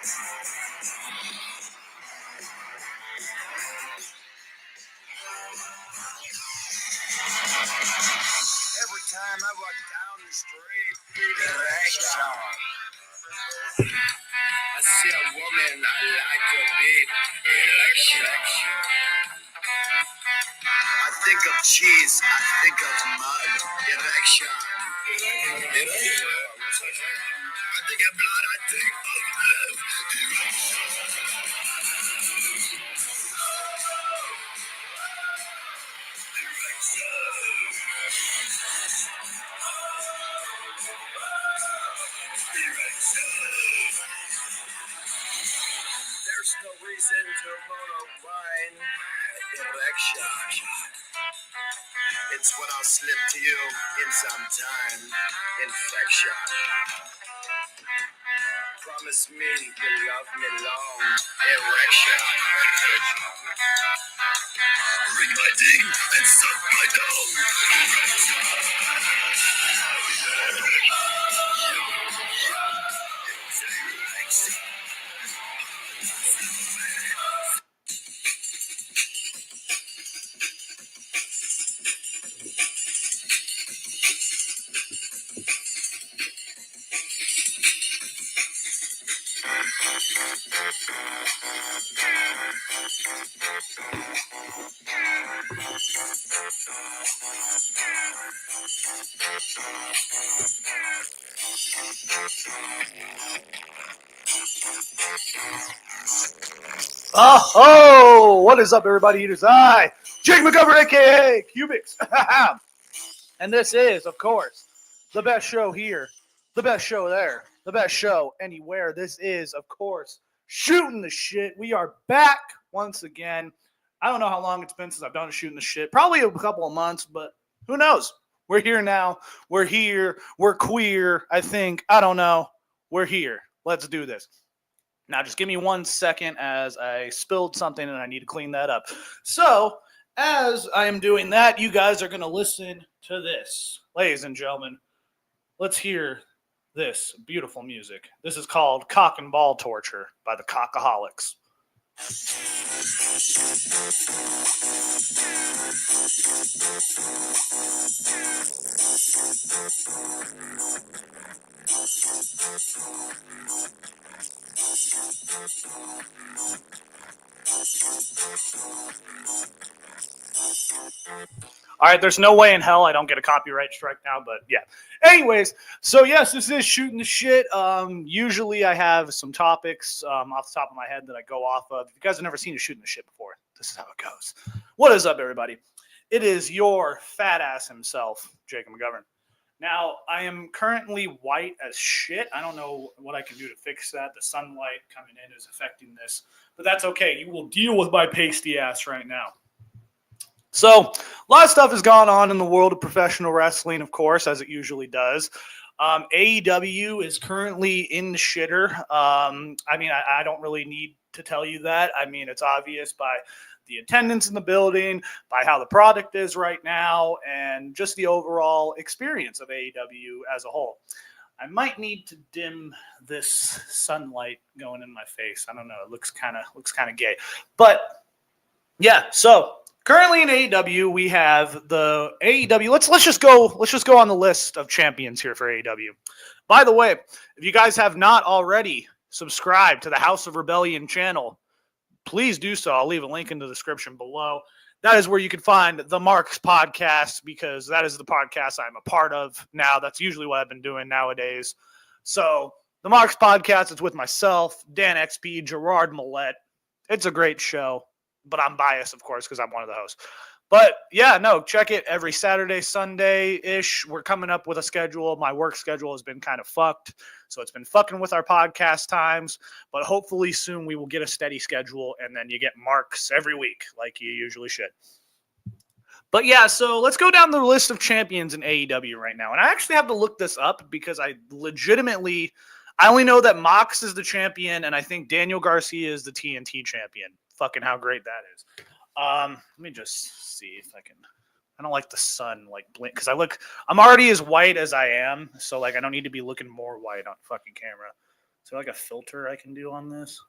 Every time I walk down the street, direction. I see a woman I like to beat, election. I think of cheese, I think of mud, direction. I think of blood, I think of love, There's no reason to moan or whine, direction. It's what I'll slip to you in some time, infection. Promise me you'll love me long, erection. Ring my ding and suck my dong. Oh, what is up, everybody? It is I, Jake McGovern, a.k.a. Cubics. And this is, of course, the best show here, the best show there, the best show anywhere. This is, of course, Shootin' the Shit. We are back once again. I don't know how long it's been since I've done Shootin' the Shit. Probably a couple of months, but who knows? We're here now. We're here. We're queer, I think. I don't know. We're here. Let's do this. Now, just give me 1 second as I spilled something and I need to clean that up. So, as I am doing that, you guys are going to listen to this. Ladies and gentlemen, let's hear this beautiful music. This is called Cock and Ball Torture by the Cockaholics. All right, there's no way in hell I don't get a copyright strike now, but yeah. Anyways, so yes, this is Shootin' the Shit. Usually I have some topics off the top of my head that I go off of. If you guys have never seen a Shootin' the Shit before, this is how it goes. What is up, everybody? It is your fat ass himself, Jacob McGovern. Now, I am currently white as shit. I don't know what I can do to fix that. The sunlight coming in is affecting this, but that's okay. You will deal with my pasty ass right now. So, a lot of stuff has gone on in the world of professional wrestling, of course, as it usually does. AEW is currently in the shitter. I don't really need to tell you that. I mean, it's obvious by the attendance in the building, by how the product is right now, and just the overall experience of AEW as a whole. I might need to dim this sunlight going in my face. I don't know. It looks kind of gay. But, yeah, so currently in AEW, we have the AEW. Let's just go on the list of champions here for AEW. By the way, if you guys have not already subscribed to the House of Rebellion channel, please do so. I'll leave a link in the description below. That is where you can find the Marks podcast, because that is the podcast I'm a part of now. That's usually what I've been doing nowadays. So the Marks podcast is with myself, Dan XP, Gerard Millette. It's a great show, but I'm biased, of course, because I'm one of the hosts. But yeah, no, check it every Saturday, Sunday-ish. We're coming up with a schedule. My work schedule has been kind of fucked, so it's been fucking with our podcast times. But hopefully soon we will get a steady schedule, and then you get Marks every week, like you usually should. But yeah, so let's go down the list of champions in AEW right now. And I actually have to look this up because I only know that Mox is the champion, and I think Daniel Garcia is the TNT champion. Fucking how great that is. Let me just see if I can. I don't like the sun blink because I'm already as white as I am, so I don't need to be looking more white on fucking camera. Is there like a filter I can do on this?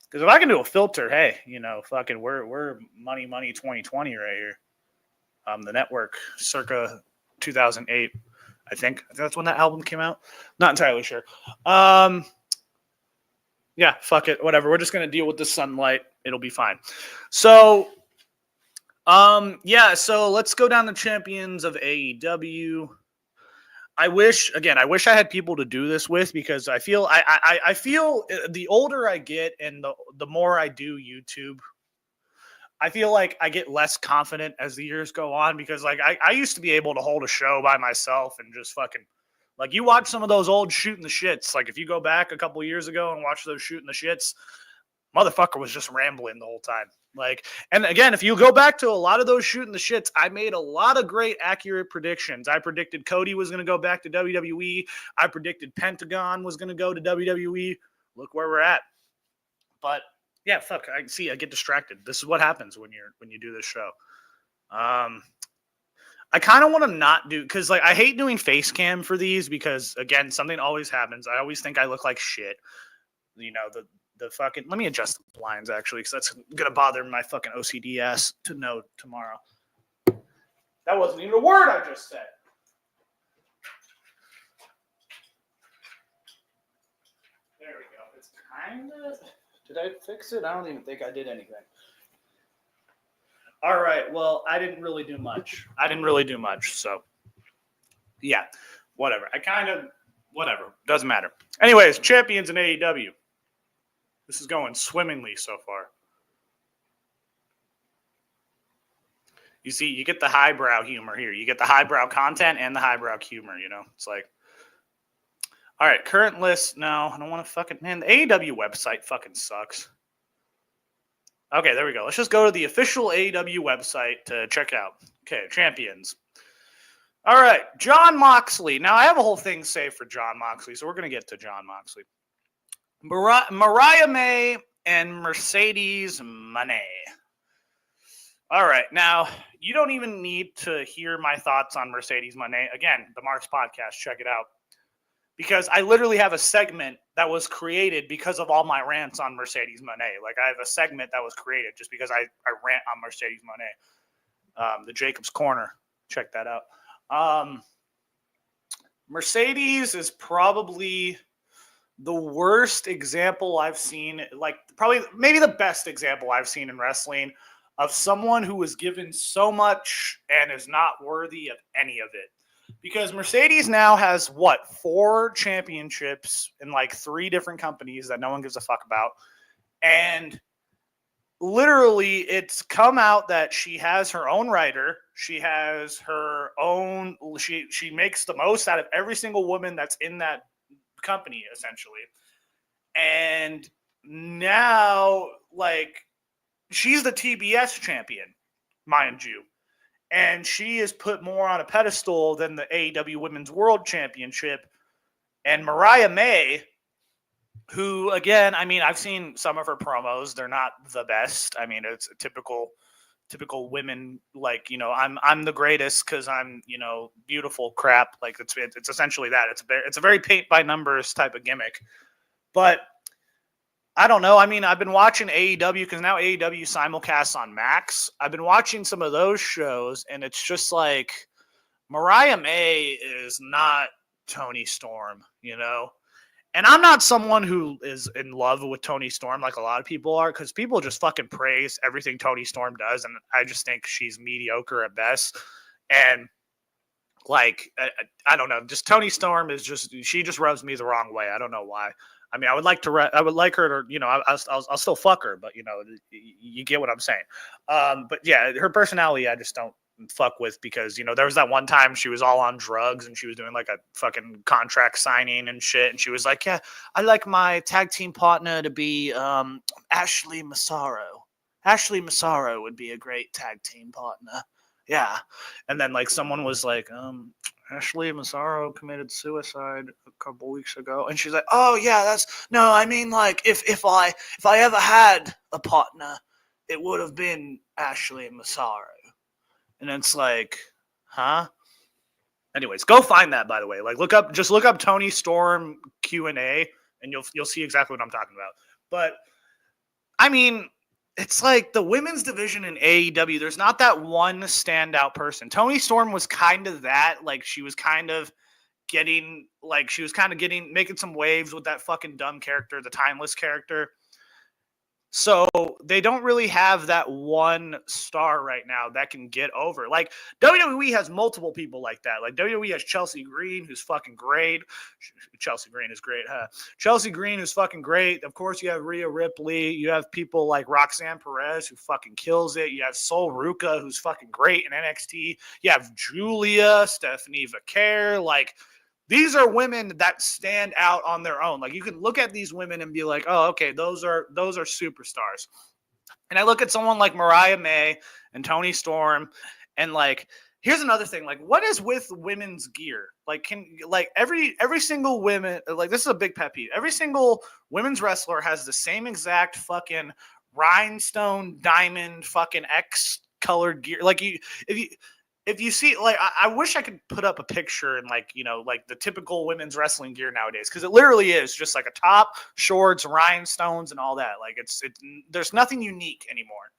Because if I can do a filter, hey, fucking we're money 2020 right here. The network, circa 2008, I think that's when that album came out. Not entirely sure. Yeah, fuck it, whatever. We're just gonna deal with the sunlight. It'll be fine. So, yeah. So let's go down the champions of AEW. I wish I had people to do this with, because I feel I feel the older I get and the more I do YouTube, I feel like I get less confident as the years go on, because like I used to be able to hold a show by myself and just fucking, like, you watch some of those old Shootin' the Shits. Like, if you go back a couple years ago and watch those Shootin' the Shits, motherfucker was just rambling the whole time. Like, and again, if you go back to a lot of those Shootin' the Shits, I made a lot of great accurate predictions. I predicted Cody was going to go back to WWE. I predicted Pentagon was going to go to WWE. Look where we're at. But yeah, fuck. I get distracted. This is what happens when you do this show. I kind of want to not do, because like I hate doing face cam for these, because again, something always happens. I always think I look like shit. The fucking, let me adjust the blinds actually, because that's gonna bother my fucking OCD ass to know tomorrow. That wasn't even a word I just said. There we go. It's kind of. Did I fix it? I don't even think I did anything. All right. Well, I didn't really do much. So, yeah, whatever. Whatever. Doesn't matter. Anyways, champions in AEW. This is going swimmingly so far. You see, you get the highbrow humor here. You get the highbrow content and the highbrow humor, It's like, all right, current list. No, I don't want to fucking, man, the AEW website fucking sucks. Okay, there we go. Let's just go to the official AEW website to check out. Okay, champions. All right, Jon Moxley. Now, I have a whole thing saved for Jon Moxley, so we're going to get to Jon Moxley. Mariah May and Mercedes Moné. All right, now, you don't even need to hear my thoughts on Mercedes Moné. Again, the Marks Podcast, check it out. Because I literally have a segment that was created because of all my rants on Mercedes Moné. Like, I have a segment that was created just because I rant on Mercedes Moné. The Jacob's Corner. Check that out. Mercedes is probably the worst example I've seen, like probably maybe the best example I've seen in wrestling of someone who was given so much and is not worthy of any of it. Because Mercedes now has, 4 championships in like 3 different companies that no one gives a fuck about. And literally it's come out that she has her own writer. She has her own, she makes the most out of every single woman that's in that company, essentially. And now, like, she's the TBS champion, mind you. And she is put more on a pedestal than the AEW Women's World Championship. And Mariah May, who, again, I mean, I've seen some of her promos. They're not the best. I mean, it's a typical women, like, I'm the greatest because I'm, beautiful crap. Like, it's essentially that. It's a very paint by numbers type of gimmick. But I don't know. I mean, I've been watching AEW because now AEW simulcasts on Max. I've been watching some of those shows, and it's just like Mariah May is not Toni Storm, And I'm not someone who is in love with Toni Storm like a lot of people are, because people just fucking praise everything Toni Storm does, and I just think she's mediocre at best. And like, I don't know, just Toni Storm she just rubs me the wrong way. I don't know why. I mean, I would like her to, I'll still fuck her, but you get what I'm saying. But yeah, her personality, I just don't fuck with, because, there was that one time she was all on drugs and she was doing like a fucking contract signing and shit. And she was like, yeah, I like my tag team partner to be Ashley Massaro. Ashley Massaro would be a great tag team partner. Yeah. And then like someone was like, Ashley Massaro committed suicide a couple weeks ago. And she's like, oh yeah, I mean, like, if I ever had a partner, it would have been Ashley Massaro. And it's like, huh? Anyways, go find that, by the way. Like, look up Toni Storm Q&A, and you'll see exactly what I'm talking about. But I mean, it's like the women's division in AEW. There's not that one standout person. Toni Storm was kind of that. Like she was kind of making some waves with that fucking dumb character, the Timeless character. So they don't really have that one star right now that can get over. Like WWE has multiple people like that. Like WWE has Chelsea Green, who's fucking great. Chelsea Green is great, huh? Chelsea Green is fucking great. Of course, you have Rhea Ripley. You have people like Roxanne Perez, who fucking kills it. You have Sol Ruca, who's fucking great in NXT. You have Julia, Stephanie Vaquer, like. These are women that stand out on their own. Like you can look at these women and be like, oh, okay, those are superstars. And I look at someone like Mariah May and Toni Storm, and like, here's another thing. Like, what is with women's gear? Like, every single women, like this is a big pet peeve. Every single women's wrestler has the same exact fucking rhinestone diamond fucking X colored gear. Like if you see, like, I wish I could put up a picture and like the typical women's wrestling gear nowadays, because it literally is just like a top, shorts, rhinestones, and all that. Like it's there's nothing unique anymore.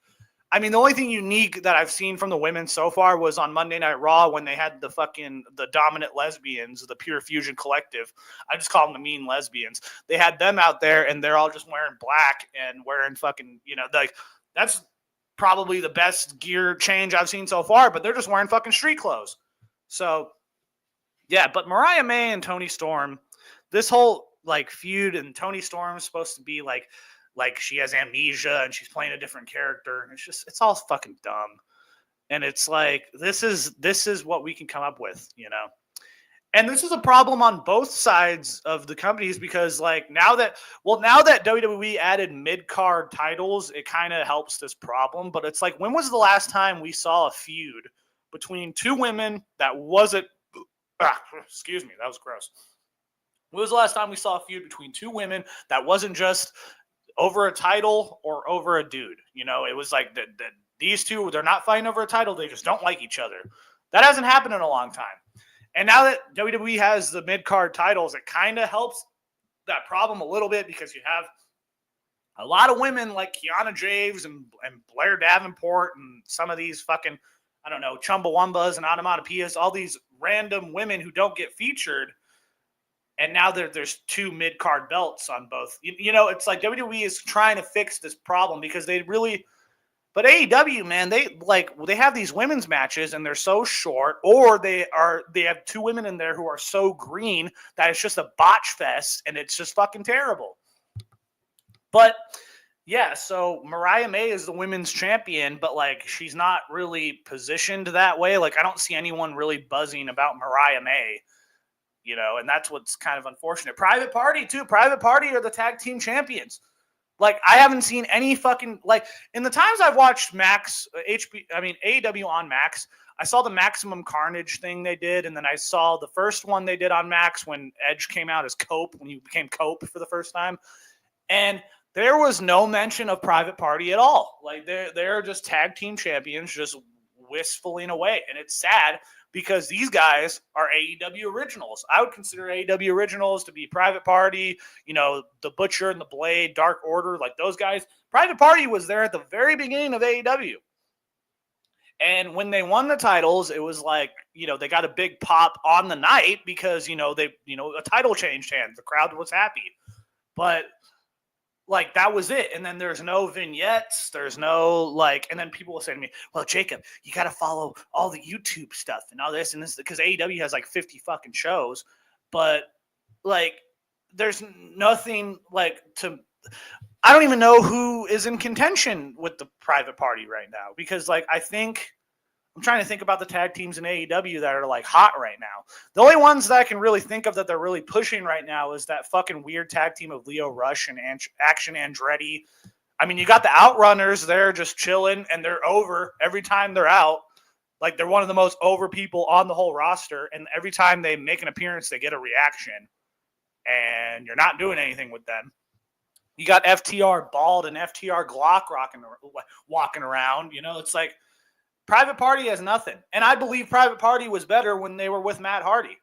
I mean, the only thing unique that I've seen from the women so far was on Monday Night Raw when they had the dominant lesbians, the Pure Fusion Collective. I just call them the mean lesbians. They had them out there, and they're all just wearing black and wearing fucking like that's probably the best gear change I've seen so far, but they're just wearing fucking street clothes. So, yeah, but Mariah May and Toni Storm, this whole like feud, and Toni Storm's supposed to be like she has amnesia and she's playing a different character. And it's all fucking dumb. And it's like, this is what we can come up with, And this is a problem on both sides of the companies, because like now that WWE added mid-card titles, it kind of helps this problem. But it's like, when was the last time we saw a feud between two women that wasn't excuse me, that was gross. When was the last time we saw a feud between two women that wasn't just over a title or over a dude? It was like these two, they're not fighting over a title, they just don't like each other. That hasn't happened in a long time. And now that WWE has the mid-card titles, it kind of helps that problem a little bit, because you have a lot of women like Kiana James and Blair Davenport and some of these fucking, I don't know, Chumbawambas and Onomatopoeias, all these random women who don't get featured. And now there's two mid-card belts on both. It's like WWE is trying to fix this problem, because they really... But AEW, man, they have these women's matches and they're so short, or they have two women in there who are so green that it's just a botch fest and it's just fucking terrible. But yeah, so Mariah May is the women's champion, but like she's not really positioned that way. Like I don't see anyone really buzzing about Mariah May, and that's what's kind of unfortunate. Private Party too. Private Party are the tag team champions. Like, I haven't seen any fucking, like, in the times I've watched AEW on Max, I saw the Maximum Carnage thing they did, and then I saw the first one they did on Max when Edge came out as Cope, when he became Cope for the first time. And there was no mention of Private Party at all. Like, they're just tag team champions, just wistfully away. And it's sad, because these guys are AEW originals. I would consider AEW originals to be Private Party, the Butcher and the Blade, Dark Order, like those guys. Private Party was there at the very beginning of AEW. And when they won the titles, it was like, they got a big pop on the night because, a title changed hands. The crowd was happy. But like, that was it. And then there's no vignettes. There's no, like, and then people will say to me, well, Jacob, you got to follow all the YouTube stuff and all this and this, because AEW has like 50 fucking shows. But, like, there's nothing, like, I don't even know who is in contention with the Private Party right now. Because, like, I'm trying to think about the tag teams in AEW that are like hot right now. The only ones that I can really think of that they're really pushing right now is that fucking weird tag team of Leo Rush and Action Andretti. I mean, you got the Outrunners, they're just chilling and they're over every time they're out. Like, they're one of the most over people on the whole roster. And every time they make an appearance, they get a reaction. And you're not doing anything with them. You got FTR Bald and FTR Glock walking around. It's like, Private Party has nothing. And I believe Private Party was better when they were with Matt Hardy.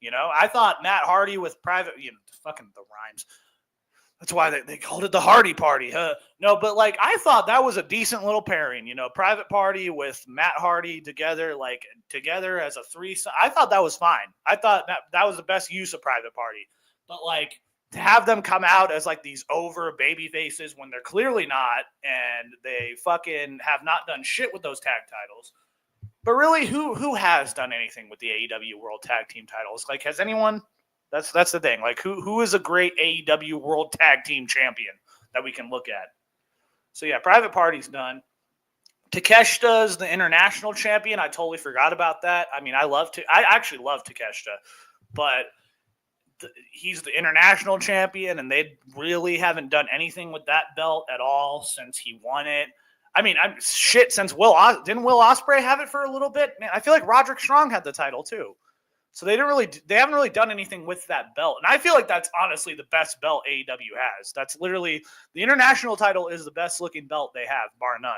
I thought Matt Hardy with fucking the rhymes. That's why they called it the Hardy Party. Huh? No, but like I thought that was a decent little pairing. You know, Private Party with Matt Hardy together, like together as a threesome. I thought that was fine. I thought that was the best use of Private Party. But like to have them come out as like these over baby faces when they're clearly not, and they fucking have not done shit with those tag titles. But really, who has done anything with the AEW World Tag Team titles? Like, has anyone? That's the thing. Like, who is a great AEW World Tag Team Champion that we can look at? So yeah, Private Party's done. Takeshita's the international champion. I totally forgot about that. I mean, I actually love Takeshita, but he's the international champion, and they really haven't done anything with that belt at all since he won it. I mean, since didn't Will Ospreay have it for a little bit? Man, I feel like Roderick Strong had the title too. So they haven't really done anything with that belt. And I feel like that's honestly the best belt AEW has. That's literally the international title is the best looking belt they have, bar none.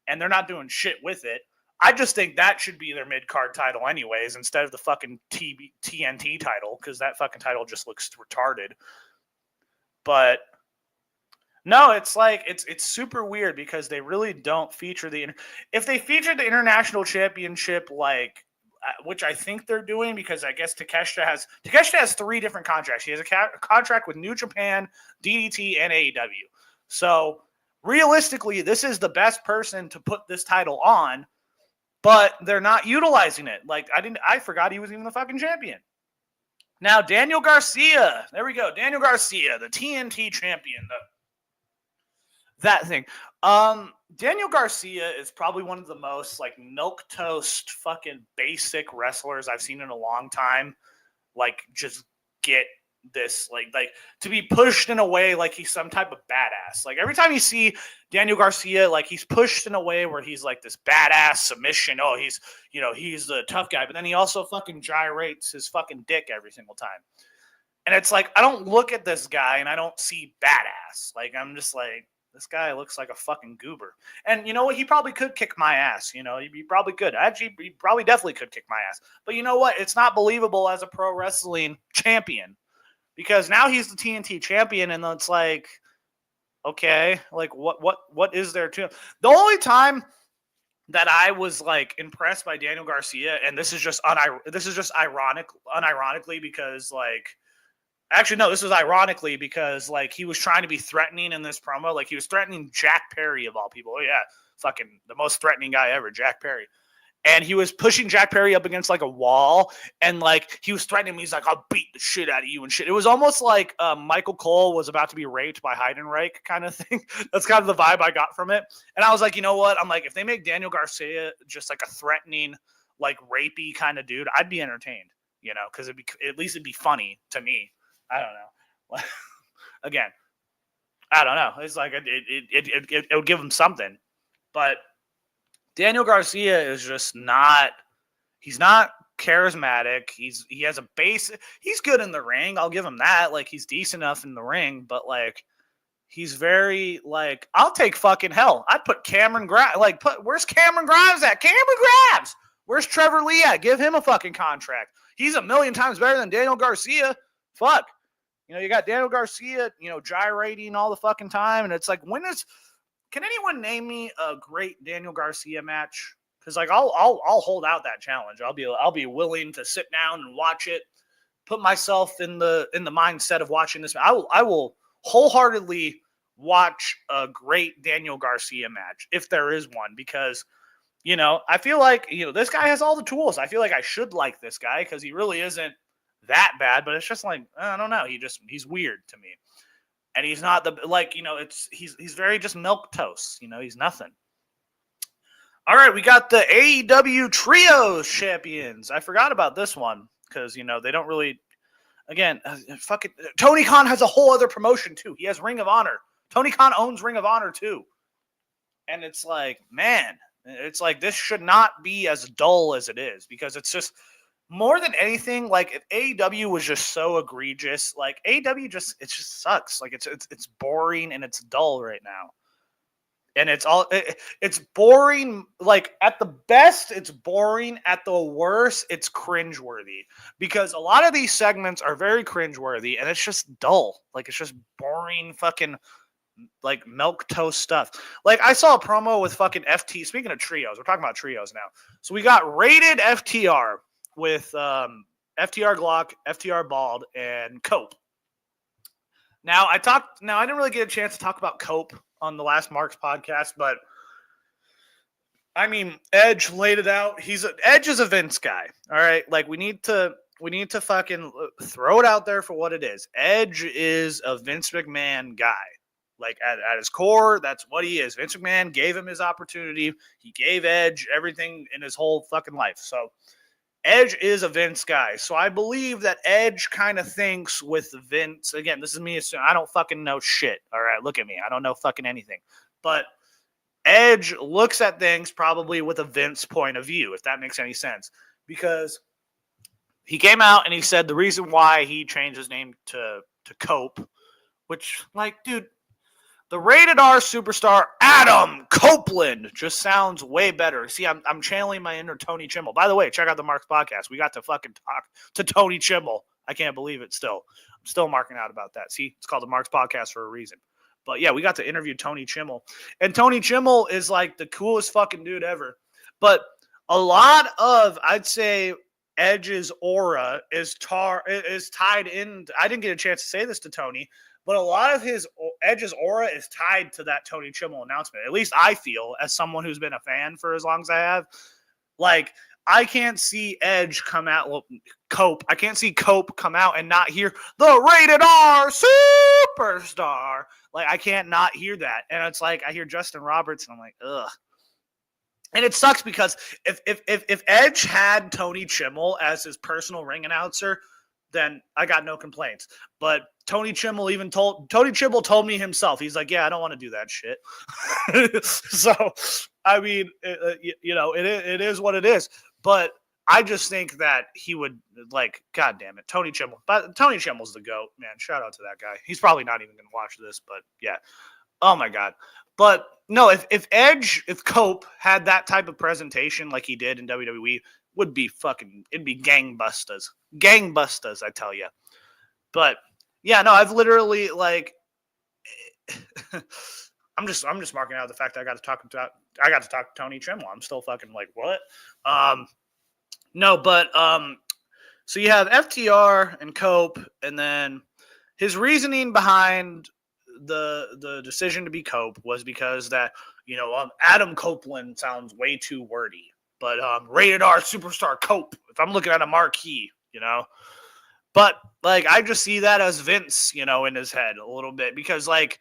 And they're not doing shit with it. I just think that should be their mid-card title anyways, instead of the fucking TNT title, because that fucking title just looks retarded. But no, it's like it's super weird because they really don't feature if they featured the international championship, like, which I think they're doing, because I guess Takeshita has 3 different contracts. He has a contract with New Japan, DDT, and AEW. So realistically, this is the best person to put this title on, but they're not utilizing it. Like I forgot he was even the fucking champion. Now Daniel Garcia, there we go. Daniel Garcia, the TNT champion, that thing. Daniel Garcia is probably one of the most like milquetoast fucking basic wrestlers I've seen in a long time. Like just get this like to be pushed in a way like he's some type of badass. Like every time you see Daniel Garcia, like he's pushed in a way where he's like this badass submission. Oh, he's the tough guy, but then he also fucking gyrates his fucking dick every single time. And it's like I don't look at this guy and I don't see badass. Like I'm just like, this guy looks like a fucking goober. And you know what? He probably could kick my ass. You know, he probably could. Actually, he probably definitely could kick my ass. But you know what? It's not believable as a pro wrestling champion, because now he's the TNT champion, and it's like, okay, like what is there to? The only time that I was like impressed by Daniel Garcia, and this is just unironically because like. Actually, no, this was ironically because, like, he was trying to be threatening in this promo. Like, he was threatening Jack Perry, of all people. Oh, yeah, fucking the most threatening guy ever, Jack Perry. And he was pushing Jack Perry up against, like, a wall. And, like, he was threatening him. He's like, I'll beat the shit out of you and shit. It was almost like Michael Cole was about to be raped by Heidenreich kind of thing. That's kind of the vibe I got from it. And I was like, you know what? I'm like, if they make Daniel Garcia just, like, a threatening, like, rapey kind of dude, I'd be entertained, you know, because at least it'd be funny to me. I don't know. Again, I don't know. It's like it would give him something. But Daniel Garcia is just not. He's not charismatic. He has a base. He's good in the ring. I'll give him that. Like he's decent enough in the ring. But like he's very like I'll take fucking hell. I'd put Cameron Grimes. Like where's Cameron Grimes at? Cameron Grimes. Where's Trevor Lee at? Give him a fucking contract. He's a million times better than Daniel Garcia. Fuck. You know, you got Daniel Garcia, you know, gyrating all the fucking time. And it's like, can anyone name me a great Daniel Garcia match? Because like, I'll hold out that challenge. I'll be willing to sit down and watch it, put myself in the mindset of watching this. I will wholeheartedly watch a great Daniel Garcia match if there is one, because, you know, I feel like, you know, this guy has all the tools. I feel like I should like this guy because he really isn't that bad, but it's just like I don't know. He's weird to me, and he's not the like you know. He's very just milquetoast. You know, he's nothing. All right, we got the AEW Trios champions. I forgot about this one because you know they don't really. Again, fucking Tony Khan has a whole other promotion too. He has Ring of Honor. Tony Khan owns Ring of Honor too, and it's like man, it's like this should not be as dull as it is because it's just. More than anything, like if AEW was just so egregious, like AEW just sucks. Like it's boring and it's dull right now. And it's boring. Like at the best, it's boring. At the worst, it's cringeworthy because a lot of these segments are very cringeworthy, and it's just dull. Like it's just boring, fucking like milk toast stuff. Like I saw a promo with fucking FT. Speaking of trios, we're talking about trios now. So we got rated FTR with FTR Glock, FTR Bald, and Cope. Now I didn't really get a chance to talk about Cope on the last Marks podcast, but I mean, Edge laid it out. Edge is a Vince guy. All right. Like we need to fucking throw it out there for what it is. Edge is a Vince McMahon guy. Like at his core, that's what he is. Vince McMahon gave him his opportunity. He gave Edge everything in his whole fucking life. So Edge is a Vince guy. So I believe that Edge kind of thinks with Vince. Again, this is me assuming. I don't fucking know shit. All right, look at me. I don't know fucking anything. But Edge looks at things probably with a Vince point of view, if that makes any sense. Because he came out and he said the reason why he changed his name to Cope, which, like, dude, the rated R superstar Adam Copeland just sounds way better. See, I'm channeling my inner Tony Chimmel. By the way, check out the Marks podcast. We got to fucking talk to Tony Chimmel. I can't believe it still. I'm still marking out about that. See, it's called the Marks podcast for a reason. But yeah, we got to interview Tony Chimmel. And Tony Chimmel is like the coolest fucking dude ever. But a lot of, I'd say, Edge's aura is tied in. I didn't get a chance to say this to Tony, but a lot of Edge's aura is tied to that Tony Chimmel announcement. At least I feel, as someone who's been a fan for as long as I have. Like, I can't see Edge come out. Well, Cope. I can't see Cope come out and not hear the rated R superstar. Like, I can't not hear that. And it's like, I hear Justin Roberts and I'm like, ugh. And it sucks because if Edge had Tony Chimmel as his personal ring announcer, then I got no complaints. But Tony Chimmel told me himself. He's like, yeah, I don't want to do that shit. So, I mean, it is what it is. But I just think that he would, like, God damn it, Tony Chimmel. But Tony Chimmel's the GOAT, man. Shout out to that guy. He's probably not even going to watch this, but yeah. Oh, my God. But no, if Cope had that type of presentation like he did in WWE, it'd be gangbusters. Gangbusters, I tell you. But yeah, no, I've literally, like, I'm just marking out the fact that I got to talk to Tony Chimmel. I'm still fucking like, what? No, but so you have FTR and Cope, and then his reasoning behind the decision to be Cope was because that, Adam Copeland sounds way too wordy. But rated R superstar Cope, if I'm looking at a marquee, But, like, I just see that as Vince, in his head a little bit. Because, like,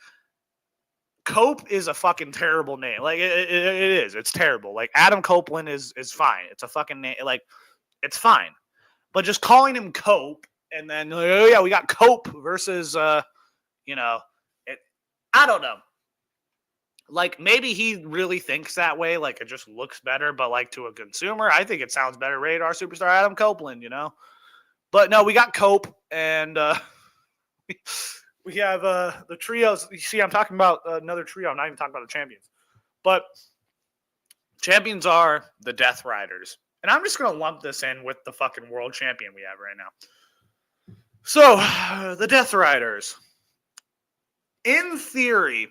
Cope is a fucking terrible name. Like, it is. It's terrible. Like, Adam Copeland is fine. It's a fucking name. Like, it's fine. But just calling him Cope, and then, oh, yeah, we got Cope versus, I don't know. Like, maybe he really thinks that way. Like, it just looks better. But, like, to a consumer, I think it sounds better. Rated R superstar Adam Copeland, But, no, we got Cope. And we have the trios. You see, I'm talking about another trio. I'm not even talking about the champions. But champions are the Death Riders. And I'm just going to lump this in with the fucking world champion we have right now. So, the Death Riders. In theory,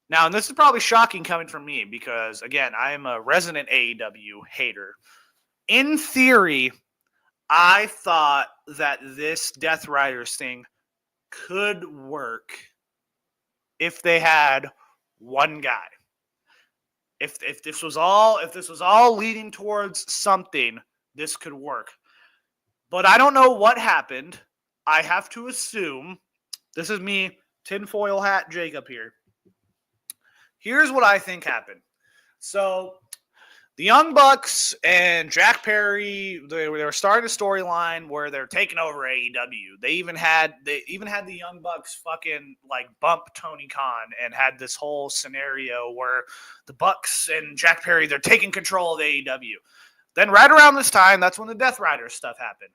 now, and this is probably shocking coming from me because, again, I am a resident AEW hater. In theory, I thought that this Death Riders thing could work if they had one guy. If this was all leading towards something, this could work. But I don't know what happened. I have to assume, this is me, tinfoil hat Jacob here. Here's what I think happened. So the Young Bucks and Jack Perry, they were starting a storyline where they're taking over AEW. They even had the Young Bucks fucking like bump Tony Khan and had this whole scenario where the Bucks and Jack Perry, they're taking control of AEW. Then right around this time, that's when the Death Riders stuff happened.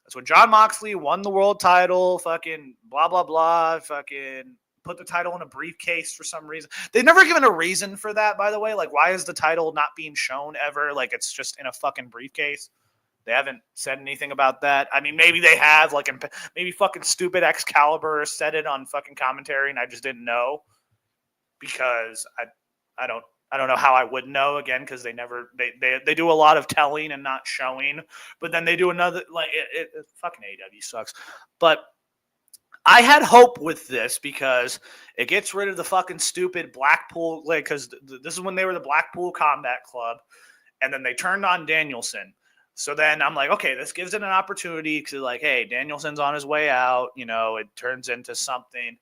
That's when Jon Moxley won the world title, fucking blah, blah, blah, fucking put the title in a briefcase for some reason. They've never given a reason for that, by the way. Like, why is the title not being shown ever? Like, it's just in a fucking briefcase. They haven't said anything about that. I mean, maybe they have, like, maybe fucking stupid Excalibur said it on fucking commentary, and I just didn't know because I don't know how I would know again because they do a lot of telling and not showing, but then they do another like it fucking AEW sucks. But I had hope with this because it gets rid of the fucking stupid Blackpool, like, because this is when they were the Blackpool Combat Club, and then they turned on Danielson. So then I'm like, okay, this gives it an opportunity to, like, hey, Danielson's on his way out. It turns into something.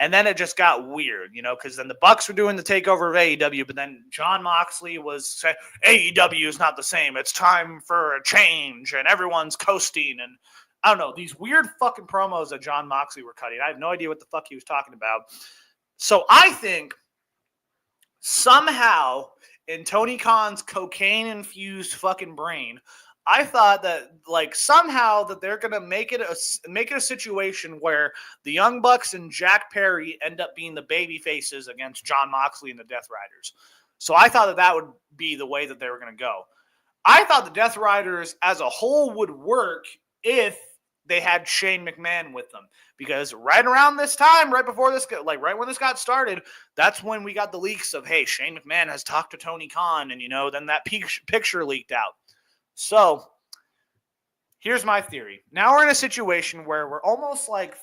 And then it just got weird, because then the Bucks were doing the takeover of AEW, but then Jon Moxley was saying, AEW is not the same. It's time for a change, and everyone's coasting. And I don't know, these weird fucking promos that Jon Moxley were cutting. I have no idea what the fuck he was talking about. So I think somehow in Tony Khan's cocaine-infused fucking brain, I thought that, like, somehow that they're gonna make it a situation where the Young Bucks and Jack Perry end up being the baby faces against Jon Moxley and the Death Riders. So I thought that would be the way that they were gonna go. I thought the Death Riders as a whole would work if they had Shane McMahon with them, because right around this time, right before this, like right when this got started, that's when we got the leaks of, hey, Shane McMahon has talked to Tony Khan, and then that picture leaked out. So here's my theory. Now we're in a situation where we're almost like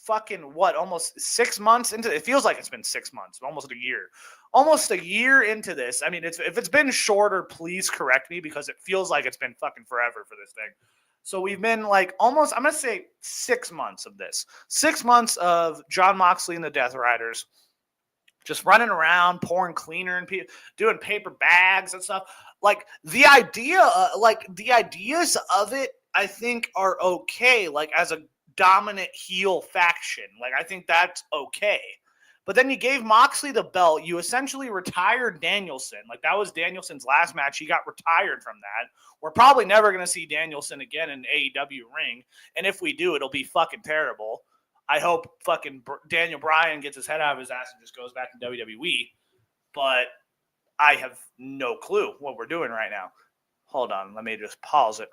almost 6 months into it. Feels like it's been 6 months, almost a year into this. I mean, if it's been shorter, please correct me, because it feels like it's been fucking forever for this thing. So we've been like almost, I'm going to say 6 months of this. 6 months of Jon Moxley and the Death Riders just running around, pouring cleaner and doing paper bags and stuff. Like the ideas of it, I think are okay. Like as a dominant heel faction, like I think that's okay. But then you gave Moxley the belt. You essentially retired Danielson. Like that was Danielson's last match. He got retired from that. We're probably never going to see Danielson again in AEW ring. And if we do, it'll be fucking terrible. I hope fucking Daniel Bryan gets his head out of his ass and just goes back to WWE. But I have no clue what we're doing right now. Hold on. Let me just pause it.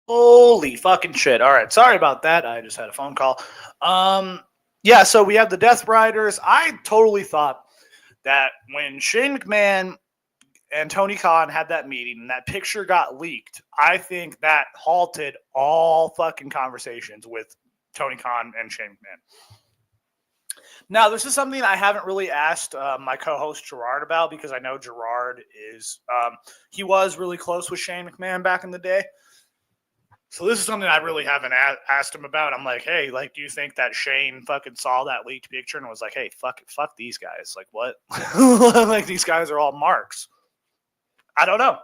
Holy fucking shit. All right. Sorry about that. I just had a phone call. Yeah, so we have the Death Riders. I totally thought that when Shane McMahon and Tony Khan had that meeting and that picture got leaked, I think that halted all fucking conversations with Tony Khan and Shane McMahon. Now, this is something I haven't really asked my co-host Gerard about because I know Gerard is he was really close with Shane McMahon back in the day. So this is something I really haven't asked him about. I'm like, hey, like, do you think that Shane fucking saw that leaked picture and was like, hey, fuck these guys? Like, what? Like, these guys are all marks. I don't know.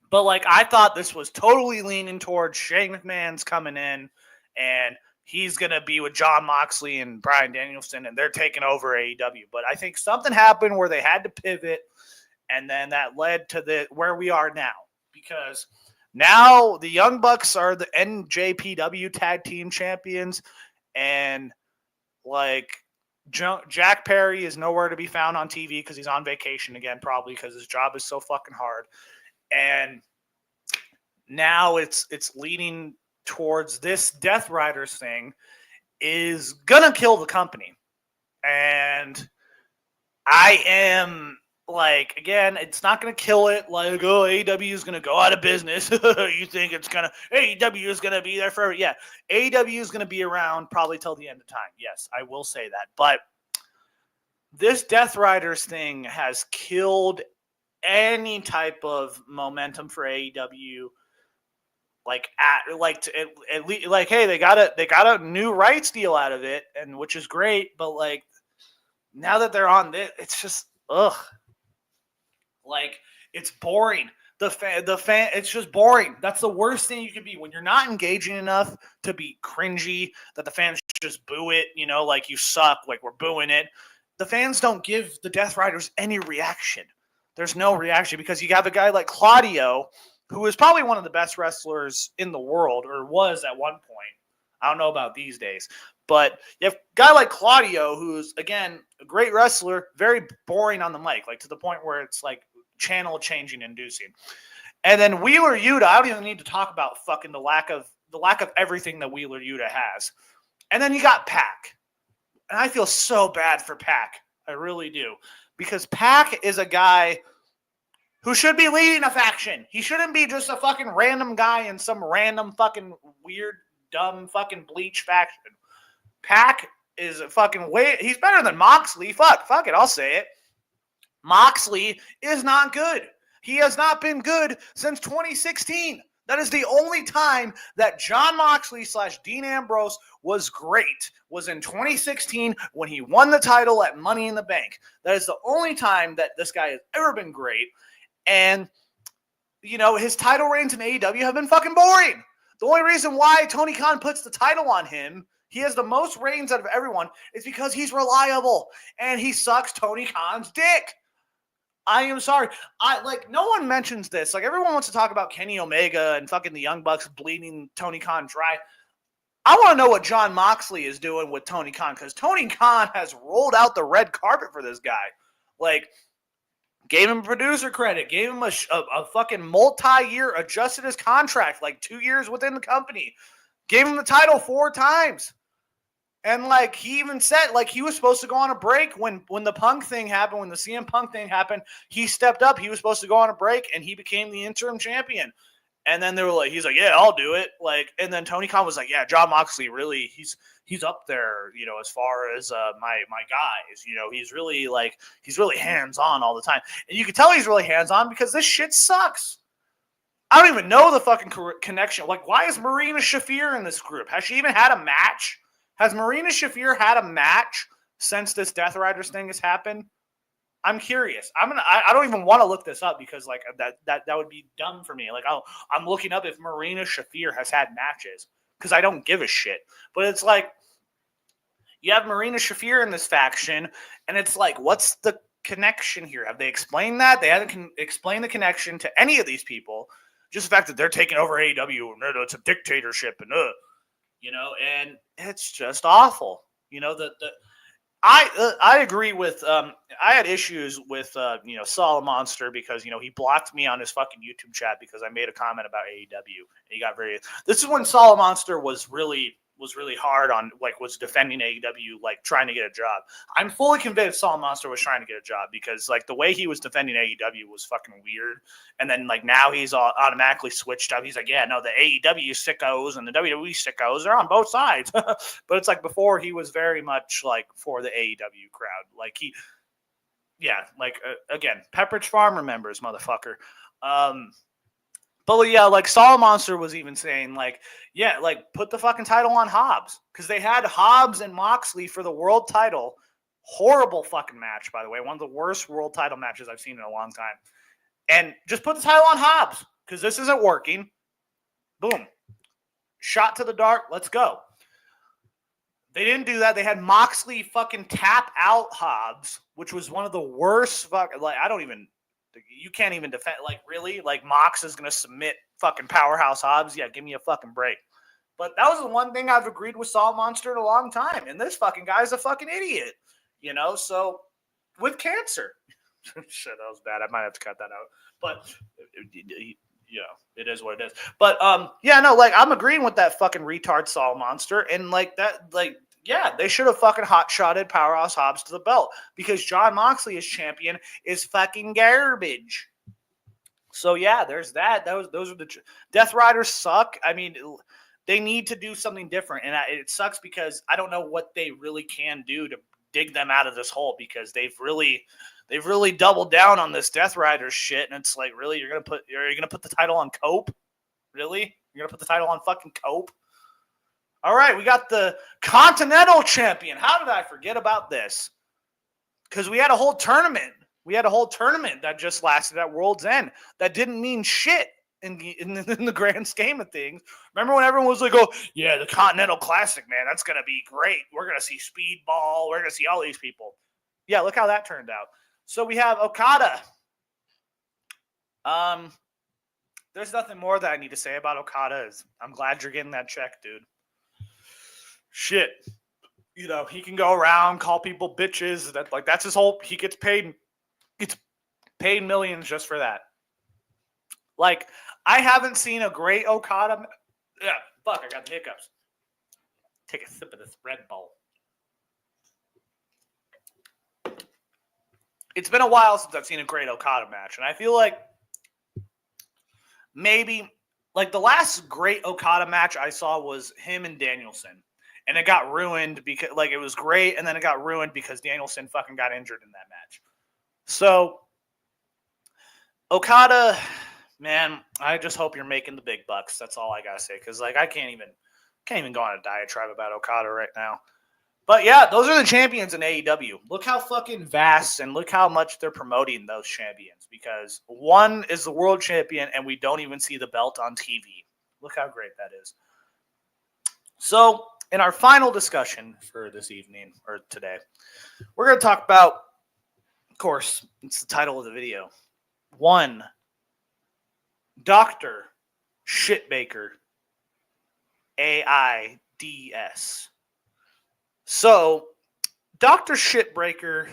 But, like, I thought this was totally leaning towards Shane McMahon's coming in and he's going to be with Jon Moxley and Bryan Danielson and they're taking over AEW. But I think something happened where they had to pivot and then that led to where we are now. Because now the Young Bucks are the NJPW Tag Team Champions and, like, Jack Perry is nowhere to be found on TV because he's on vacation again, probably because his job is so fucking hard. And now it's leading towards this Death Riders thing is gonna kill the company. And I am like, again, it's not gonna kill it. Like, oh, AEW is gonna go out of business. You think it's gonna AEW is gonna be there forever? Yeah, AEW is gonna be around probably till the end of time. Yes, I will say that. But this Death Riders thing has killed any type of momentum for AEW. Like at least, like, hey, they got a new rights deal out of it, and which is great. But like now that they're on this, it's just like it's boring. The fan, it's just boring. That's the worst thing you can be when you're not engaging enough to be cringy. That the fans just boo it, you know, like you suck, like we're booing it. The fans don't give the Death Riders any reaction. There's no reaction because you have a guy like Claudio, who is probably one of the best wrestlers in the world, or was at one point. I don't know about these days. But you have a guy like Claudio, who's, again, a great wrestler, very boring on the mic, like to the point where it's like channel changing inducing. And then Wheeler Yuta, I don't even need to talk about fucking the lack of everything that Wheeler Yuta has. And then you got Pac. And I feel so bad for Pac. I really do. Because Pac is a guy who should be leading a faction. He shouldn't be just a fucking random guy in some random fucking weird, dumb fucking bleach faction. Pac is a fucking way. He's better than Moxley. Fuck it. I'll say it. Moxley is not good. He has not been good since 2016. That is the only time that Jon Moxley / Dean Ambrose was great, was in 2016 when he won the title at Money in the Bank. That is the only time that this guy has ever been great. And, you know, his title reigns in AEW have been fucking boring. The only reason why Tony Khan puts the title on him, he has the most reigns out of everyone, is because he's reliable and he sucks Tony Khan's dick. I am sorry. No one mentions this. Like, everyone wants to talk about Kenny Omega and fucking the Young Bucks bleeding Tony Khan dry. I want to know what Jon Moxley is doing with Tony Khan, because Tony Khan has rolled out the red carpet for this guy. Like, gave him producer credit, gave him a fucking multi-year, adjusted his contract, like 2 years within the company, gave him the title 4 times. And, like, he even said, like, he was supposed to go on a break when the Punk thing happened, when the CM Punk thing happened. He stepped up. He was supposed to go on a break, and he became the interim champion. And then they were like, he's like, yeah, I'll do it. Like, and then Tony Khan was like, yeah, Jon Moxley really, he's up there, you know, as far as my guys. You know, he's really hands-on all the time. And you can tell he's really hands-on because this shit sucks. I don't even know the fucking connection. Like, why is Marina Shafir in this group? Has she even had a match? Has Marina Shafir had a match since this Death Riders thing has happened? I'm curious. I don't even want to look this up because like that would be dumb for me. Like I'm looking up if Marina Shafir has had matches because I don't give a shit. But it's like you have Marina Shafir in this faction, and it's like, what's the connection here? Have they explained that? They haven't explained the connection to any of these people. Just the fact that they're taking over AEW and it's a dictatorship and you know, and it's just awful. You know, I agree with I had issues with Solid Monster because he blocked me on his fucking YouTube chat because I made a comment about AEW and he got very. This is when Solid Monster was really hard on was defending AEW, like trying to get a job. I'm fully convinced Solid Monster was trying to get a job because like the way he was defending AEW was fucking weird. And then like now he's automatically switched up. He's like, yeah, no, the AEW sickos and the WWE sickos, they're on both sides. But it's like before he was very much like for the AEW crowd. Like again, Pepperidge Farm remembers, motherfucker. But yeah, like Solid Monster was even saying, like, yeah, like put the fucking title on Hobbs because they had Hobbs and Moxley for the world title. Horrible fucking match, by the way. One of the worst world title matches I've seen in a long time. And just put the title on Hobbs because this isn't working. Boom. Shot to the dark. Let's go. They didn't do that. They had Moxley fucking tap out Hobbs, which was one of the worst fucking, like, you can't even defend, like, really? Like, Mox is going to submit fucking Powerhouse Hobbs? Yeah, give me a fucking break. But that was the one thing I've agreed with Solid Monster in a long time. And this fucking guy's a fucking idiot, so with cancer. Shit, that was bad. I might have to cut that out. But, it is what it is. But, I'm agreeing with that fucking retard Solid Monster. And, they should have fucking hot-shotted Powerhouse Hobbs to the belt because Jon Moxley as champion is fucking garbage. So, yeah, there's that. Those are the Death Riders suck. I mean, they need to do something different. And it sucks because I don't know what they really can do to dig them out of this hole because they've really doubled down on this Death Riders shit. And it's like, really, you're gonna put the title on Cope? Really? You're gonna put the title on fucking Cope? All right, we got the Continental Champion. How did I forget about this? Because we had a whole tournament. We had a whole tournament that just lasted at World's End that didn't mean shit in the grand scheme of things. Remember when everyone was like, oh, yeah, the Continental Classic, man, that's going to be great. We're going to see Speedball. We're going to see all these people. Yeah, look how that turned out. So we have Okada. There's nothing more that I need to say about Okada. I'm glad you're getting that check, dude. Shit. He can go around, call people bitches. That's his whole, he gets paid millions just for that. Like, I haven't seen a great Okada. Yeah, fuck, I got the hiccups. Take a sip of this Red Bull. It's been a while since I've seen a great Okada match, and I feel like maybe, like, the last great Okada match I saw was him and Danielson. And it got ruined because, like, it was great, and then it got ruined because Danielson fucking got injured in that match. So, Okada, man, I just hope you're making the big bucks. That's all I gotta say, because, like, I can't even go on a diatribe about Okada right now. But yeah, those are the champions in AEW. Look how fucking vast and look how much they're promoting those champions, because one is the world champion, and we don't even see the belt on TV. Look how great that is. So, in our final discussion for this evening, or today, we're going to talk about, of course, it's the title of the video, one, Dr. Shitbaker, AIDS. So, Dr. Shitbreaker,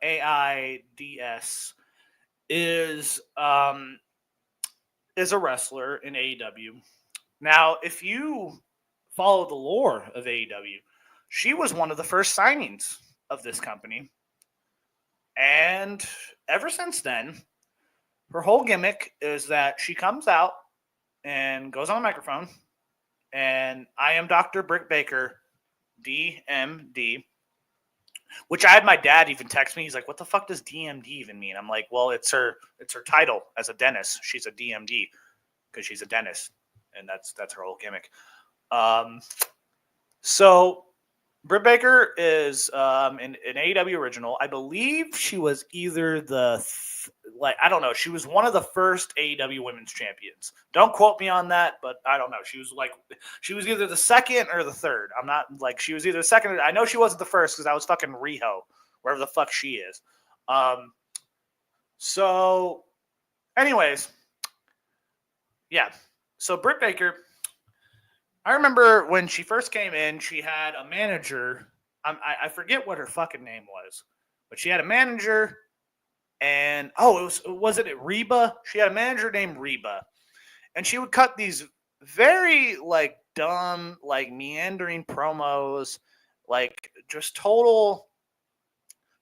AIDS, is a wrestler in AEW. Now, if you follow the lore of AEW, she was one of the first signings of this company. And ever since then, her whole gimmick is that she comes out and goes on the microphone, and I am Dr. Britt Baker, DMD, which I had my dad even text me. He's like, what the fuck does DMD even mean? I'm like, well, it's her title as a dentist. She's a DMD because she's a dentist, and that's her whole gimmick. So Britt Baker is an AEW original. I believe she was either I don't know. She was one of the first AEW women's champions. Don't quote me on that, but I don't know. She was either the second or the third. I'm not she was either the second. I know she wasn't the first because that was fucking Riho, wherever the fuck she is. So anyways, yeah. So Britt Baker, I remember when she first came in, she had a manager I forget what her fucking name was, but she had a manager, and was it Reba? She had a manager named Reba, and she would cut these very like dumb, like meandering promos, like just total.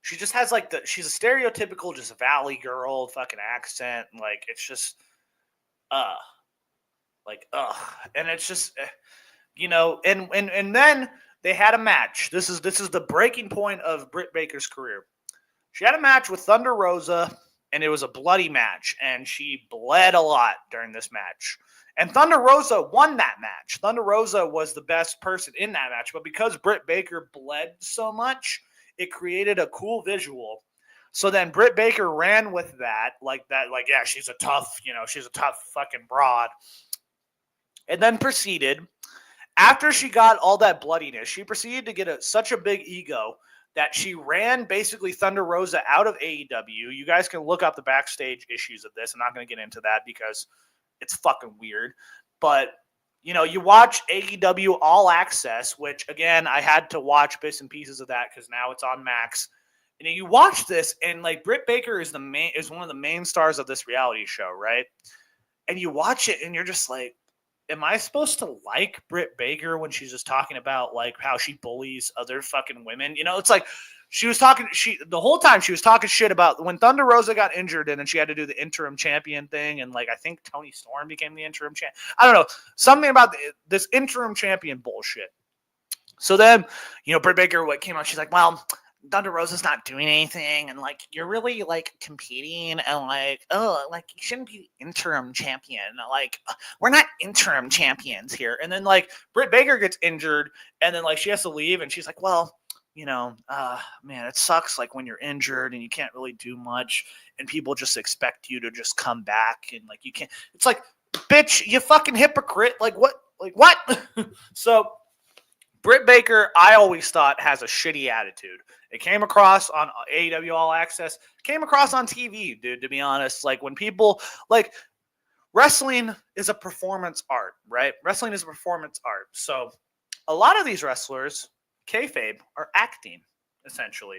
She just has like she's a stereotypical just valley girl fucking accent, like it's just uh and it's just and then they had a match. This is the breaking point of Britt Baker's career. She had a match with Thunder Rosa, and it was a bloody match, and she bled a lot during this match. And Thunder Rosa won that match. Thunder Rosa was the best person in that match, but because Britt Baker bled so much, it created a cool visual. So then Britt Baker ran with that, like, yeah, she's a tough fucking broad. And then proceeded, after she got all that bloodiness, she proceeded to get such a big ego that she ran basically Thunder Rosa out of AEW. You guys can look up the backstage issues of this. I'm not going to get into that because it's fucking weird. But, you watch AEW All Access, which, again, I had to watch bits and pieces of that because now it's on Max. And you watch this, and, like, Britt Baker is one of the main stars of this reality show, right? And you watch it, and you're just like, am I supposed to like Britt Baker when she's just talking about like how she bullies other fucking women? It's like the whole time she was talking shit about when Thunder Rosa got injured and then she had to do the interim champion thing. And like, I think Toni Storm became the interim champion. I don't know. Something about this interim champion bullshit. So then, Britt Baker came out. She's like, well, Thunder Rosa's not doing anything, and like you're really like competing, and like like you shouldn't be interim champion. Like we're not interim champions here. And then like Britt Baker gets injured, and then like she has to leave, and she's like, well, man, it sucks like when you're injured and you can't really do much, and people just expect you to just come back, and like you can't. It's like, bitch, you fucking hypocrite. Like what? Like what? So Britt Baker, I always thought, has a shitty attitude. It came across on AEW All Access, came across on TV, dude, to be honest. Like, when people, like, wrestling is a performance art, right? Wrestling is a performance art. So, a lot of these wrestlers, kayfabe, are acting, essentially.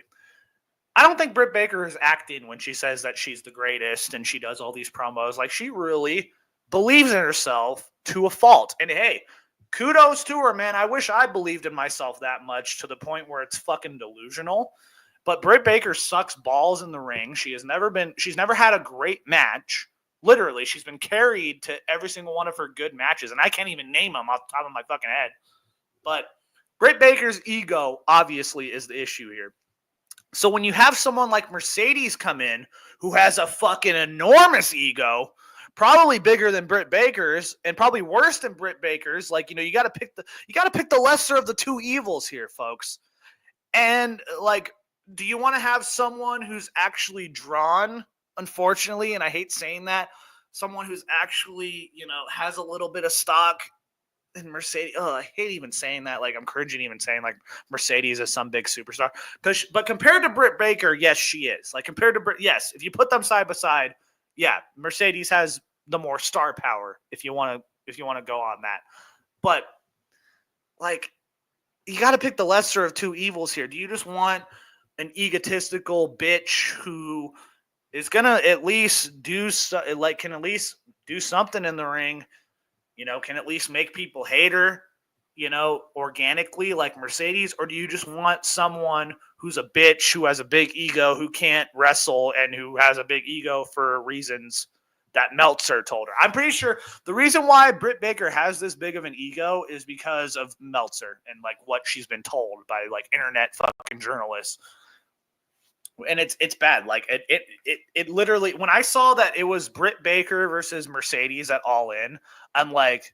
I don't think Britt Baker is acting when she says that she's the greatest and she does all these promos. Like, she really believes in herself to a fault. And, hey, kudos to her, man. I wish I believed in myself that much to the point where it's fucking delusional. But Britt Baker sucks balls in the ring. She's never had a great match. Literally, she's been carried to every single one of her good matches, and I can't even name them off the top of my fucking head. But Britt Baker's ego, obviously, is the issue here. So when you have someone like Mercedes come in who has a fucking enormous ego, probably bigger than Britt Baker's, and probably worse than Britt Baker's. Like, you got to pick the lesser of the two evils here, folks. And like, do you want to have someone who's actually drawn? Unfortunately, and I hate saying that, someone who's actually has a little bit of stock in Mercedes. Oh, I hate even saying that. Like, I'm cringing even saying like Mercedes is some big superstar. But compared to Britt Baker, yes, she is. Like, compared to Britt, yes, if you put them side by side. Yeah, Mercedes has the more star power if you want to go on that. But like, you got to pick the lesser of two evils here. Do you just want an egotistical bitch who is going to at least can at least do something in the ring, can at least make people hate her, organically like Mercedes? Or do you just want someone who's a bitch, who has a big ego, who can't wrestle, and who has a big ego for reasons that Meltzer told her? I'm pretty sure the reason why Britt Baker has this big of an ego is because of Meltzer and like what she's been told by like internet fucking journalists. And it's bad. Like it literally, when I saw that it was Britt Baker versus Mercedes at All In, I'm like,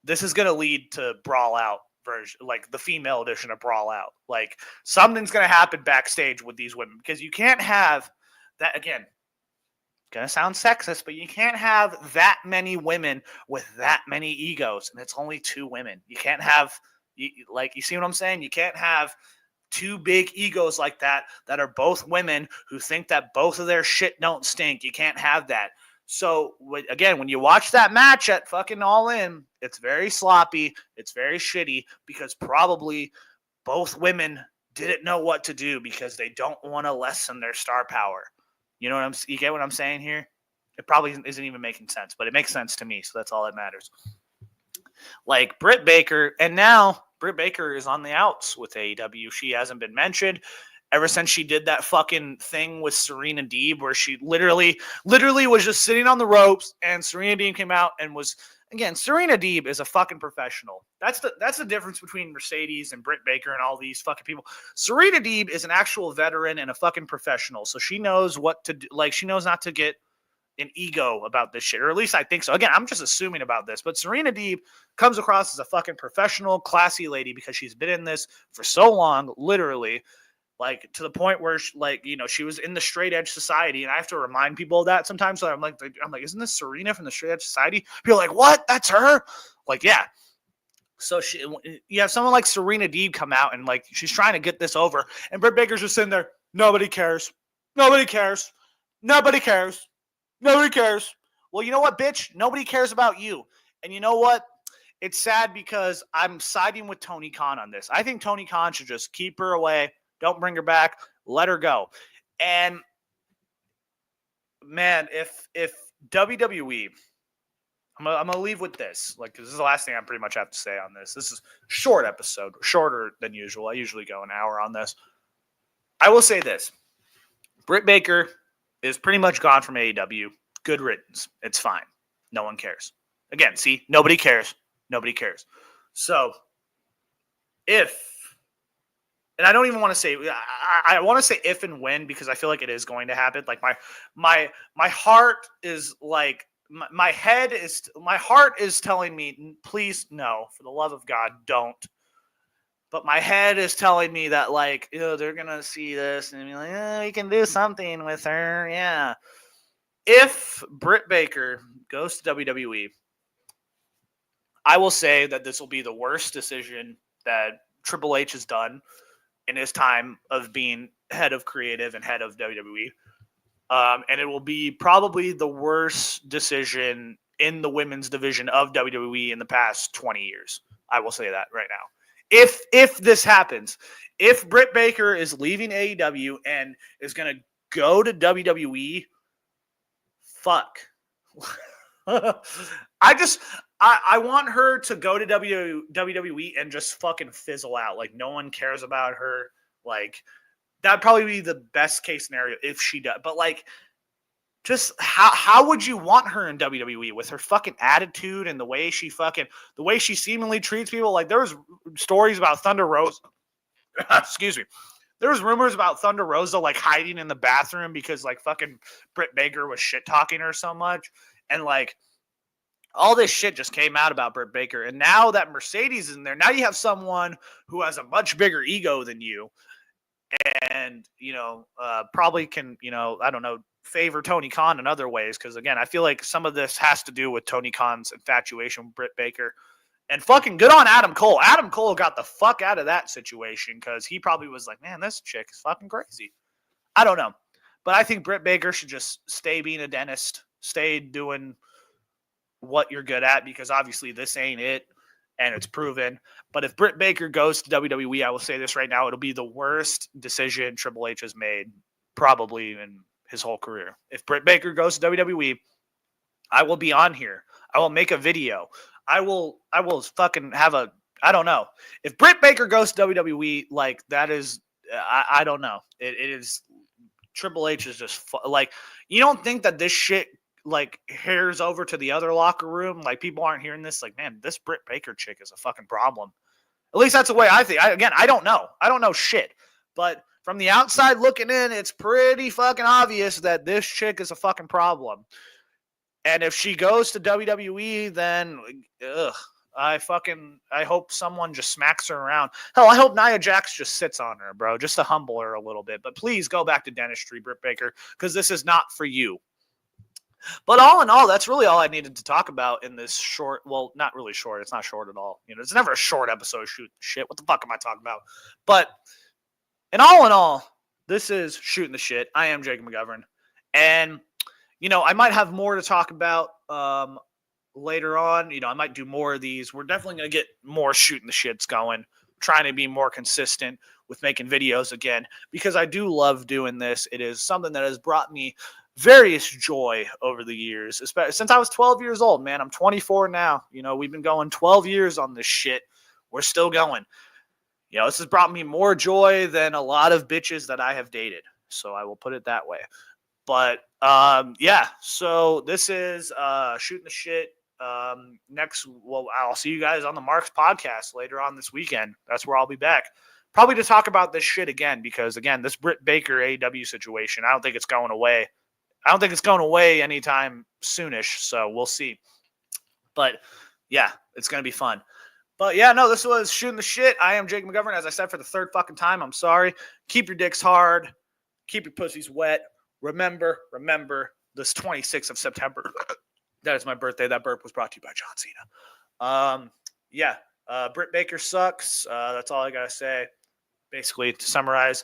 this is going to lead to Brawl Out version, like the female edition of Brawl Out. Like, something's going to happen backstage with these women, because you can't have that. Again, going to sound sexist, but you can't have that many women with that many egos, and it's only two women. You can't have, you see what I'm saying? You can't have two big egos like that are both women who think that both of their shit don't stink. You can't have that. So, again, when you watch that match at fucking All In, it's very sloppy. It's very shitty, because probably both women didn't know what to do because they don't want to lessen their star power. You know what you get what I'm saying here? It probably isn't even making sense, but it makes sense to me, so that's all that matters. Like Britt Baker, and now Britt Baker is on the outs with AEW. She hasn't been mentioned ever since she did that fucking thing with Serena Deeb, where she literally was just sitting on the ropes, and Serena Deeb came out and was, again, Serena Deeb is a fucking professional. That's the difference between Mercedes and Britt Baker and all these fucking people. Serena Deeb is an actual veteran and a fucking professional, so she knows what to do. Like, she knows not to get an ego about this shit, or at least I think so. Again, I'm just assuming about this, but Serena Deeb comes across as a fucking professional, classy lady because she's been in this for so long, literally, like to the point where, she was in the Straight Edge Society, and I have to remind people of that sometimes. So I'm like, isn't this Serena from the Straight Edge Society? People are like, what? That's her? Like, yeah. So you have someone like Serena Deeb come out and like she's trying to get this over, and Britt Baker's just sitting there. Nobody cares. Nobody cares. Nobody cares. Nobody cares. Well, you know what, bitch? Nobody cares about you. And you know what? It's sad because I'm siding with Tony Khan on this. I think Tony Khan should just keep her away. Don't bring her back. Let her go. And, man, if WWE, I'm going to leave with this. Like, this is the last thing I pretty much have to say on this. This is a short episode, shorter than usual. I usually go an hour on this. I will say this. Britt Baker is pretty much gone from AEW. Good riddance. It's fine. No one cares. Again, see, nobody cares. Nobody cares. So, and I don't even want to say, I want to say if and when, because I feel like it is going to happen. Like my heart is like, my heart is telling me, please, no, for the love of God, don't. But my head is telling me that, like, they're going to see this and be like, we can do something with her. Yeah. If Britt Baker goes to WWE, I will say that this will be the worst decision that Triple H has done in his time of being head of creative and head of WWE. And it will be probably the worst decision in the women's division of WWE in the past 20 years. I will say that right now. If this happens, if Britt Baker is leaving AEW and is going to go to WWE, fuck. I want her to go to WWE and just fucking fizzle out. Like, no one cares about her. Like, that'd probably be the best case scenario if she does. But, like, just how would you want her in WWE with her fucking attitude and the way she seemingly treats people? Like, there was stories about Thunder Rosa. Excuse me. There was rumors about Thunder Rosa like hiding in the bathroom because like fucking Britt Baker was shit talking her so much, and like all this shit just came out about Britt Baker. And now that Mercedes is in there, now you have someone who has a much bigger ego than you, and probably can I don't know, favor Tony Khan in other ways, because again I feel like some of this has to do with Tony Khan's infatuation with Britt Baker. And fucking good on Adam Cole. Adam Cole got the fuck out of that situation because he probably was like, man, this chick is fucking crazy. I don't know. But I think Britt Baker should just stay being a dentist, stay doing what you're good at, because obviously this ain't it and it's proven. But if Britt Baker goes to WWE, I will say this right now, it'll be the worst decision Triple H has made probably in his whole career. If Britt Baker goes to WWE, I will be on here. I will make a video. I will fucking have I don't know. If Britt Baker goes to WWE, like that is, I don't know. It is, Triple H is just like, you don't think that this shit like hairs over to the other locker room? Like people aren't hearing this. Like, man, this Britt Baker chick is a fucking problem. At least that's the way I think. I don't know. I don't know shit. But from the outside looking in, it's pretty fucking obvious that this chick is a fucking problem. And if she goes to WWE, then I hope someone just smacks her around. Hell, I hope Nia Jax just sits on her, bro, just to humble her a little bit. But please go back to dentistry, Britt Baker, because this is not for you. But all in all, that's really all I needed to talk about in this short, well, not really short. It's not short at all. It's never a short episode. Shoot shit. What the fuck am I talking about? But in all, this is Shooting the Shit. I am Jacob McGovern. And I might have more to talk about later on. I might do more of these. We're definitely going to get more Shooting the Shits going trying to be more consistent with making videos again, because I do love doing this. It is something that has brought me various joy over the years, especially since I was 12 years old, man. I'm 24 now. We've been going 12 years on this shit. We're still going. This has brought me more joy than a lot of bitches that I have dated. So I will put it that way. But so this is Shooting the Shit. I'll see you guys on the Marks podcast later on this weekend. That's where I'll be back. Probably to talk about this shit again, because again, this Britt Baker AEW situation, I don't think it's going away. I don't think it's going away anytime soonish, so we'll see. But yeah, it's going to be fun. But yeah, no, this was Shooting the Shit. I am Jake McGovern, as I said for the third fucking time. I'm sorry. Keep your dicks hard. Keep your pussies wet. Remember, this 26th of September. That is my birthday. That burp was brought to you by John Cena. Britt Baker sucks. That's all I got to say. Basically, to summarize,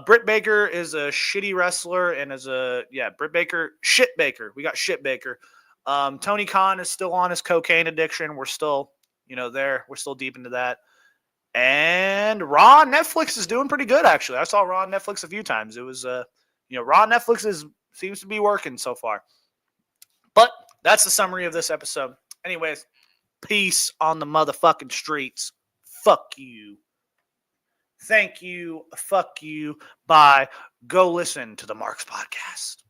Britt Baker is a shitty wrestler and Britt Baker, Shit Baker. We got Shit Baker. Tony Khan is still on his cocaine addiction. We're still, there. We're still deep into that. And Raw on Netflix is doing pretty good, actually. I saw Raw on Netflix a few times. It was, Raw on Netflix seems to be working so far. But that's the summary of this episode. Anyways, peace on the motherfucking streets. Fuck you. Thank you. Fuck you. Bye. Go listen to the Marks podcast.